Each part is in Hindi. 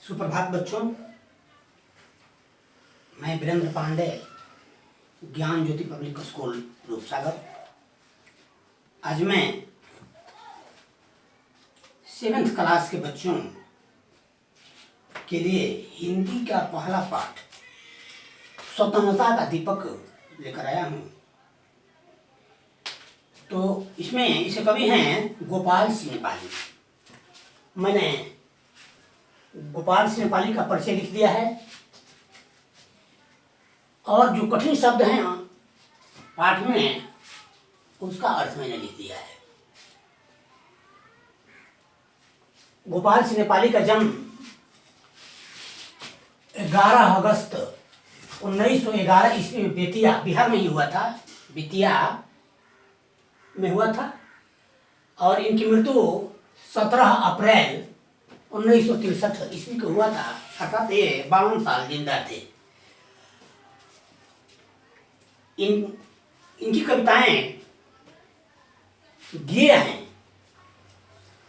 सुप्रभात बच्चों, मैं वीरेंद्र पांडे, ज्ञान ज्योति पब्लिक स्कूल रूपसागर। आज मैं 7th क्लास के बच्चों के लिए हिंदी का पहला पाठ स्वतंत्रता का दीपक लेकर आया हूँ। तो इसमें इसे कवि हैं गोपाल सिंह नेपाली। मैंने गोपाल सिंह नेपाली का परिचय लिख दिया है और जो कठिन शब्द हैं पाठ में उसका अर्थ मैंने लिख दिया है। गोपाल सिंह नेपाली का जन्म 11 अगस्त 1911 ईस्वी में बेतिया बिहार में ही हुआ था, बेतिया में हुआ था और इनकी मृत्यु 17 अप्रैल 1963 ईस्वी को हुआ था, अर्थात ये 52 साल जिंदा थे। इनकी कविताएं गेय हैं,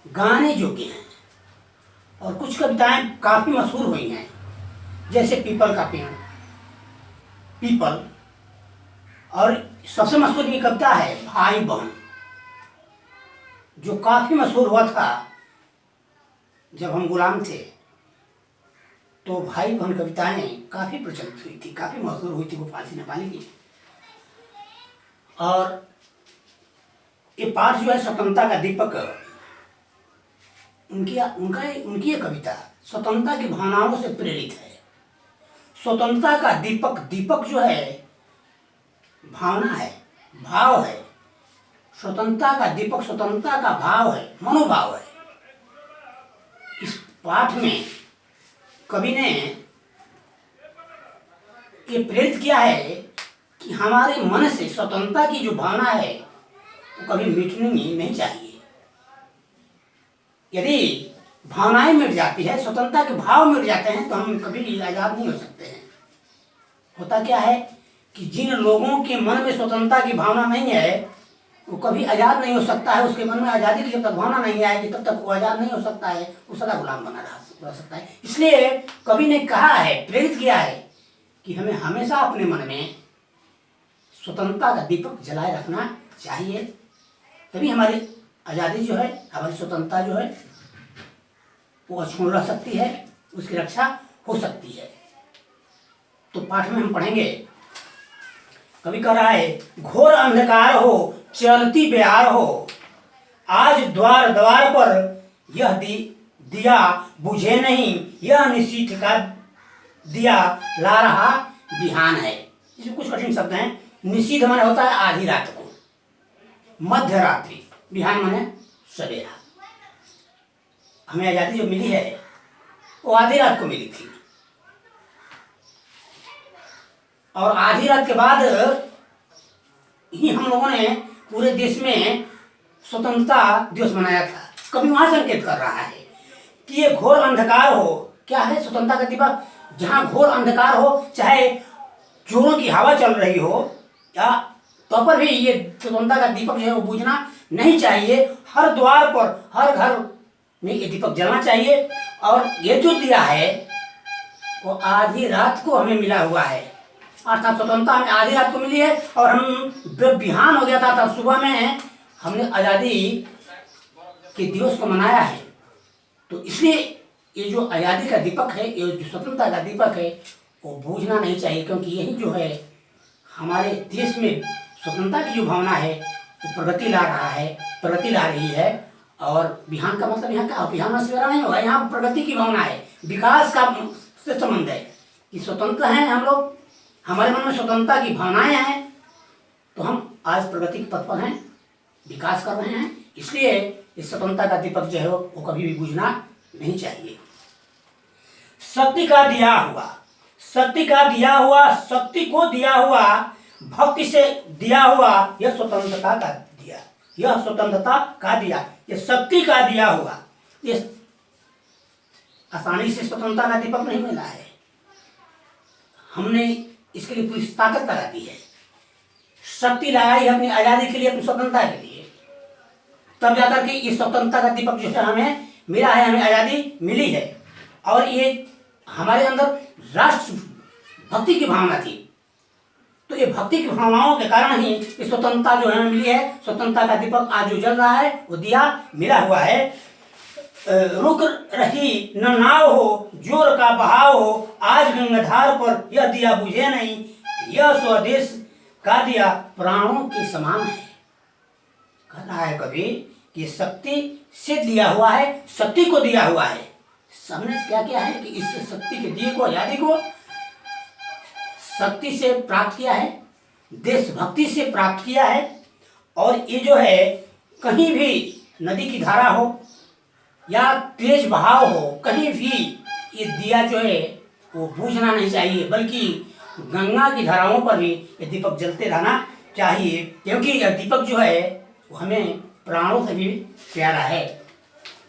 गाने योग्य हैं और कुछ कविताएं काफी मशहूर हुई हैं, जैसे पीपल का पेड़, पीपल, और सबसे मशहूर की कविता है भाई बहन, जो काफी मशहूर हुआ था जब हम गुलाम थे। तो भाई बहन कविताएं काफी प्रचलित हुई थी, काफी मशहूर हुई थी गोपाल सिंह नेपाली की। और ये पाठ जो है स्वतंत्रता का दीपक, उनकी ये कविता स्वतंत्रता की भावनाओं से प्रेरित है। स्वतंत्रता का दीपक, दीपक जो है भावना है, भाव है। स्वतंत्रता का दीपक स्वतंत्रता का भाव है, मनोभाव है। इस पाठ में कवि ने ये प्रेरित किया है कि हमारे मन से स्वतंत्रता की जो भावना है वो कभी मिटनी नहीं चाहिए। यदि भावनाएं मिट जाती है, स्वतंत्रता के भाव मिट जाते हैं, तो हम कभी आज़ाद नहीं हो सकते हैं। होता क्या है कि जिन लोगों के मन में स्वतंत्रता की भावना नहीं है वो कभी आज़ाद नहीं हो सकता है। उसके मन में आज़ादी की जब तक भावना नहीं आएगी तब तक वो आज़ाद नहीं हो सकता है, वो सदा गुलाम बना रह सकता है। इसलिए कवि ने कहा है, प्रेरित किया है कि हमें हमेशा अपने मन में स्वतंत्रता का दीपक जलाए रखना चाहिए, तभी हमारी आज़ादी जो है, हमारी स्वतंत्रता जो है वो अक्षुण्ण रह सकती है, उसकी रक्षा हो सकती है। तो पाठ में हम पढ़ेंगे, कवि कह रहा है, घोर अंधकार हो चलती बेहार हो, आज द्वार द्वार पर यह दिया बुझे नहीं, यह निशीथ का दिया ला रहा बिहान है। इसमें कुछ कठिन शब्द हैं। निशीथ माने होता है आधी रात को, मध्य रात्रि, बिहान माने सवेरा। हमें आज़ादी जो मिली है वो आधी रात को मिली थी और आधी रात के बाद ही हम लोगों ने पूरे देश में स्वतंत्रता दिवस मनाया था। कभी वहां संकेत कर रहा है कि ये घोर अंधकार हो, क्या है स्वतंत्रता का दीपक, जहां घोर अंधकार हो, चाहे जोरों की हवा चल रही हो या तो पर भी ये स्वतंत्रता का दीपक जो है वो बुझना नहीं चाहिए। हर द्वार पर, हर घर में ये दीपक जलना चाहिए। और ये जो दिया है वो आधी रात को हमें मिला हुआ है, अर्थात स्वतंत्रता हमें आधी रात को मिली है और हम जब बिहान हो गया था तब सुबह में हमने आज़ादी के दिवस को मनाया है। तो इसलिए ये जो आज़ादी का दीपक है, ये जो स्वतंत्रता का दीपक है वो बूझना नहीं चाहिए, क्योंकि यही जो है हमारे देश में स्वतंत्रता की जो भावना है वो प्रगति ला रहा है, प्रगति ला रही है। और बिहान का मतलब यहाँ का बिहान में सवेरा नहीं होगा, यहाँ प्रगति की भावना है, विकास का से संबंध है कि स्वतंत्र हैं हम लोग, हमारे मन में स्वतंत्रता की भावनाएं हैं, तो हम आज प्रगति के पथ पर हैं, विकास कर रहे हैं। इसलिए इस स्वतंत्रता का दीपक जो है वो कभी भी बुझना नहीं चाहिए। शक्ति का दिया हुआ, शक्ति का दिया हुआ, शक्ति को दिया हुआ, भक्ति से दिया हुआ, यह स्वतंत्रता का दिया, यह स्वतंत्रता का दिया, यह शक्ति का दिया हुआ। ये आसानी से स्वतंत्रता का दीपक नहीं मिला है, हमने इसके लिए पूरी ताकत लगा दी है, शक्ति लगाई है अपनी आज़ादी के लिए, अपनी स्वतंत्रता के लिए, तब जाकर के इस स्वतंत्रता का दीपक जो है हमें मिला है, हमें आज़ादी मिली है। और ये हमारे अंदर राष्ट्र भक्ति की भावना थी। तो ये भक्ति की भावनाओं के कारण ही ये स्वतंत्रता जो हमें मिली है। स्वतंत्रता का दीपक आज जो जल रहा है वो दिया मिला हुआ है। रुक रही न नाव हो, जोर का बहाव हो, आज गंगाधार पर यह दिया बुझे नहीं, यह स्वदेश का दिया प्राणों के समान है। कह रहा है कभी कि शक्ति से दिया हुआ है, शक्ति को दिया हुआ है। हमने क्या किया है कि इस शक्ति के दिए को, आजादी को शक्ति से प्राप्त किया है, देशभक्ति से प्राप्त किया है। और ये जो है कहीं भी नदी की धारा हो या तेज बहाव हो, कहीं भी ये दिया जो है वो बुझना नहीं चाहिए, बल्कि गंगा की धाराओं पर भी ये दीपक जलते रहना चाहिए, क्योंकि यह दीपक जो है वो हमें प्राणों से भी प्यारा है।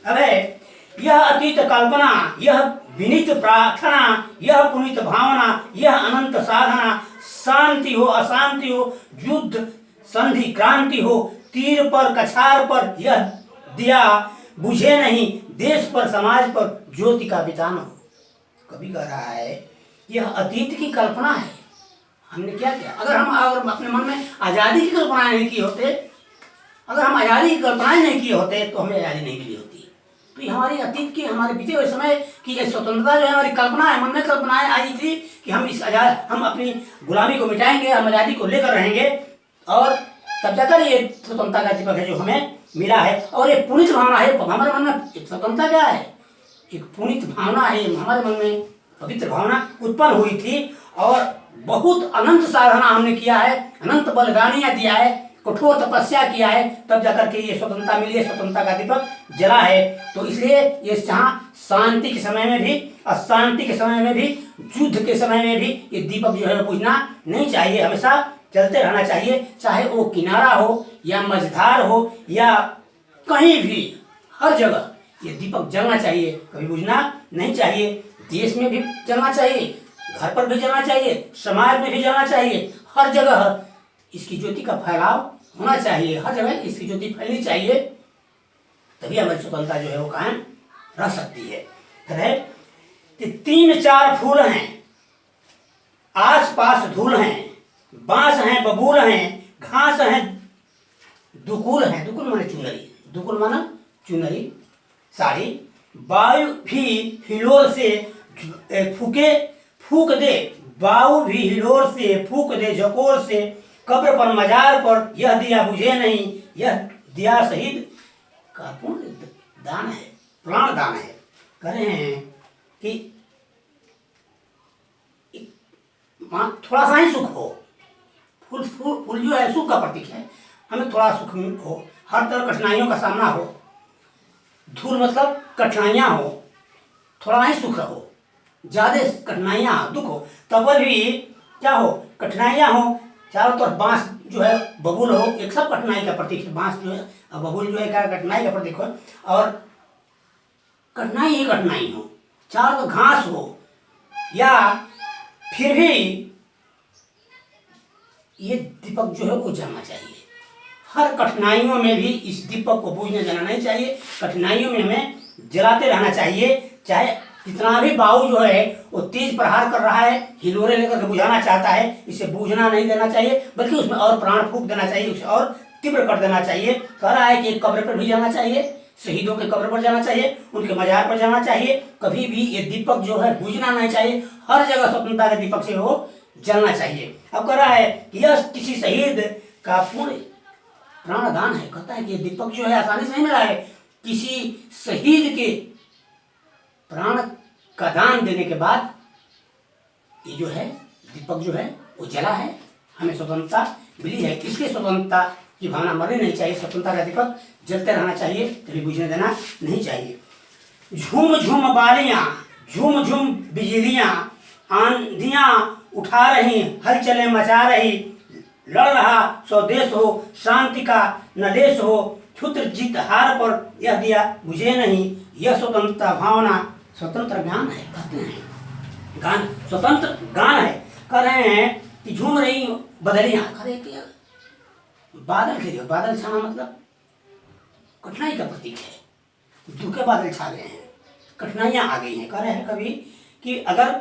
अब है यह अतीत कल्पना, यह विनीत प्रार्थना, यह पुनीत भावना, यह अनंत साधना, शांति हो अशांति हो, युद्ध संधि क्रांति हो, तीर पर कछार पर यह दिया बुझे नहीं, देश पर समाज पर ज्योति का वितान हो। कभी कह रहा है यह अतीत की कल्पना है। हमने क्या किया? अगर अपने मन में आज़ादी की कल्पनाएं नहीं की होते, अगर हम आज़ादी की कल्पनाएं नहीं किए होते तो हमें आज़ादी नहीं मिली होती। तो ये हमारी अतीत की, हमारे बीते हुए समय की ये स्वतंत्रता जो है हमारी कल्पना है। मन में कल्पनाएं आई थी कि हम अपनी गुलामी को मिटाएंगे, हम आज़ादी को लेकर रहेंगे, और तब जाकर ये स्वतंत्रता का दीपक है जो हमें मिला है। और ये पुनीत भावना है हमारे मन में। स्वतंत्रता क्या है? एक पुनीत भावना है, हमारे मन में पवित्र भावना उत्पन्न हुई थी, और बहुत अनंत साधना हमने किया है, अनंत बलिदानियां दिया है, कठोर तपस्या किया है, तब जाकर के ये स्वतंत्रता मिली है, स्वतंत्रता का दीपक जला है। तो इसलिए ये जहाँ शांति के समय में भी, अशांति के समय में भी, युद्ध के समय में भी ये दीपक जो है बुझना नहीं चाहिए, हमेशा चलते रहना चाहिए। चाहे वो किनारा हो या मझधार हो या कहीं भी, हर जगह ये दीपक जलना चाहिए, कभी बुझना नहीं चाहिए। देश में भी जलना चाहिए, घर पर भी जलना चाहिए, समाज में भी जलना चाहिए, हर जगह इसकी ज्योति का फैलाव होना चाहिए, हर जगह इसकी ज्योति फैलनी चाहिए, तभी हमारी स्वतंत्रता जो है वो कायम रह सकती है। है कि 3-4 फूल हैं, आस पास धूल हैं, बांस हैं बबूल हैं, घास हैं दुकुल हैं, दुकुल माने चुनरी, दुकुल माना चुनरी साड़ी, वायु भी हिलोर से फूक दे, वायु भी हिलोर से फूक दे झकोर से, कब्र पर मजार पर यह दिया बुझे नहीं, यह दिया शहीद का पूर्ण दान है, प्राण दान है। कह रहे हैं कि थोड़ा सा ही सुख हो, फूल जो है सुख का प्रतीक है, हमें थोड़ा सुख हो, हर तरह कठिनाइयों का सामना हो, धूल मतलब कठिनाइयाँ हो, थोड़ा ही सुख हो, ज़्यादा कठिनाइयाँ दुख हो, तब भी क्या हो, कठिनाइयाँ हो, चारों तरफ बांस जो है बबूल हो, एक सब कठिनाई का प्रतीक है। बांस जो है और बबूल जो है क्या कठिनाई का प्रतीक हो, और कठिनाई ही कठिनाई हो, चारों तरफ घास हो, या फिर भी ये दीपक जो है वो जलना चाहिए। हर कठिनाइयों में भी इस दीपक को बुझने देना नहीं चाहिए, कठिनाइयों में हमें जलाते रहना चाहिए। चाहे जितना भी वायु जो है वो तेज प्रहार कर रहा है, हिलोरे लेकर के बुझाना चाहता है, इसे बूझना नहीं देना चाहिए, बल्कि उसमें और प्राण फूंक देना चाहिए, उसे और तीव्र कर देना चाहिए। कह रहा है कि कब्र पर भी जाना चाहिए, शहीदों के कब्र पर जाना चाहिए, उनके मजार पर जाना चाहिए, कभी भी ये दीपक जो है बुझना नहीं चाहिए, हर जगह स्वतंत्रता के दीपक से वो जलना चाहिए। अब कह रहा है कि यह किसी शहीद का पूर्ण प्राणदान है। कहता है कि ये दीपक जो है आसानी से नहीं मिला है, किसी शहीद के प्राण का दान देने के बाद ये जो है दीपक जो है वो जला है, हमें स्वतंत्रता मिली है। इसलिए स्वतंत्रता की भावना मरनी नहीं चाहिए, स्वतंत्रता का दीपक जलते रहना चाहिए, कभी बुझने देना नहीं चाहिए। झूम झूम बालियां, झूम झूम बिजलियां, आंधियां उठा रही, हलचलें मचा रही, लड़ रहा स्वदेश हो, शांति का न देश हो, क्षुद्र जीत हार पर यह दिया बुझे नहीं, यह स्वतंत्रता भावना स्वतंत्र ज्ञान है। कहते हैं गान स्वतंत्र गान है। कह रहे हैं कि झूम रही बदलियां, कह रहे कि बादल घेरे, बादल छाना मतलब कठिनाई का प्रतीक है, दुख के बादल छा गए हैं, कठिनाइयाँ आ गई हैं। कह रहे हैं कभी कि अगर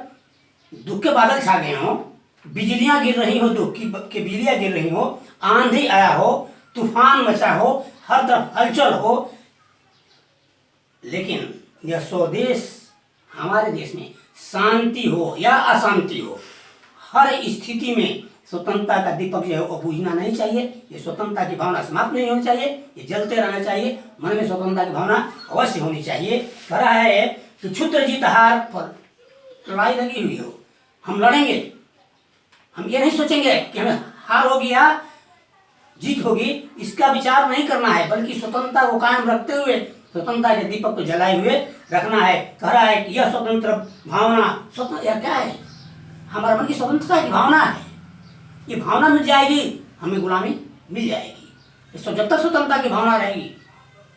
दुख के बादल छा गए हों, बिजलियां गिर रही हो, दुख की बिजलियां गिर रही हो, आंधी आया हो, तूफान मचा हो, हर तरफ हलचल हो, लेकिन यह स्वदेश हमारे देश में शांति हो या अशांति हो, हर स्थिति में स्वतंत्रता का दीपक जो है वो बुझना नहीं चाहिए। ये स्वतंत्रता की भावना समाप्त नहीं होनी चाहिए, ये जलते रहना चाहिए। मन में स्वतंत्रता की भावना अवश्य होनी चाहिए। कह रहा है कि क्षुद्र जीत हार पर लड़ाई लगी हुई हो, हम लड़ेंगे। हम ये नहीं सोचेंगे कि हमें हार होगी या जीत होगी, इसका विचार नहीं करना है, बल्कि स्वतंत्रता को कायम रखते हुए स्वतंत्रता के दीपक को जलाए हुए रखना है। कह रहा है कि यह स्वतंत्र भावना, स्वतंत्र यह क्या है? हमारे मन की स्वतंत्रता की भावना है। ये भावना मिल जाएगी, हमें गुलामी मिल जाएगी। जब तक स्वतंत्रता की भावना रहेगी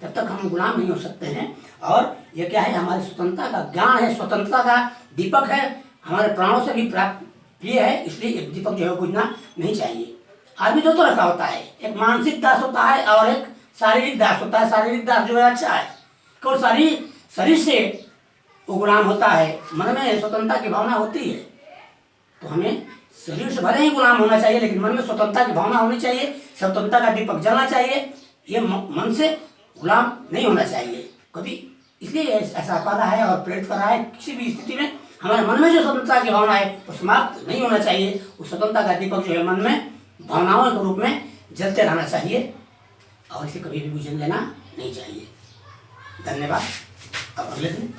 तब तक हम गुलाम नहीं हो सकते हैं। और यह क्या है? हमारी स्वतंत्रता का ज्ञान है, स्वतंत्रता का दीपक है, हमारे प्राणों से भी प्राप्त प्रिय है, इसलिए एक दीपक जो है बुझना नहीं चाहिए। आदमी दो तरह का होता है, एक मानसिक दास होता है और एक शारीरिक दास होता है। शारीरिक दास जो है अच्छा है, केवल शरीर से वो गुलाम होता है, मन में स्वतंत्रता की भावना होती है। तो हमें शरीर से भले ही गुलाम होना चाहिए, लेकिन मन में स्वतंत्रता की भावना होनी चाहिए, स्वतंत्रता का दीपक जलना चाहिए। ये मन से गुलाम नहीं होना चाहिए कभी। इसलिए ऐसा कर रहा है और प्रेरित कर रहा है, किसी भी स्थिति में हमारे मन में जो स्वतंत्रता की भावना है वो समाप्त नहीं होना चाहिए। उस स्वतंत्रता का दीपक जो है मन में भावनाओं के रूप में जलते रहना चाहिए और इसे कभी भी बुझने देना नहीं चाहिए। धन्यवाद। अब अगले दिन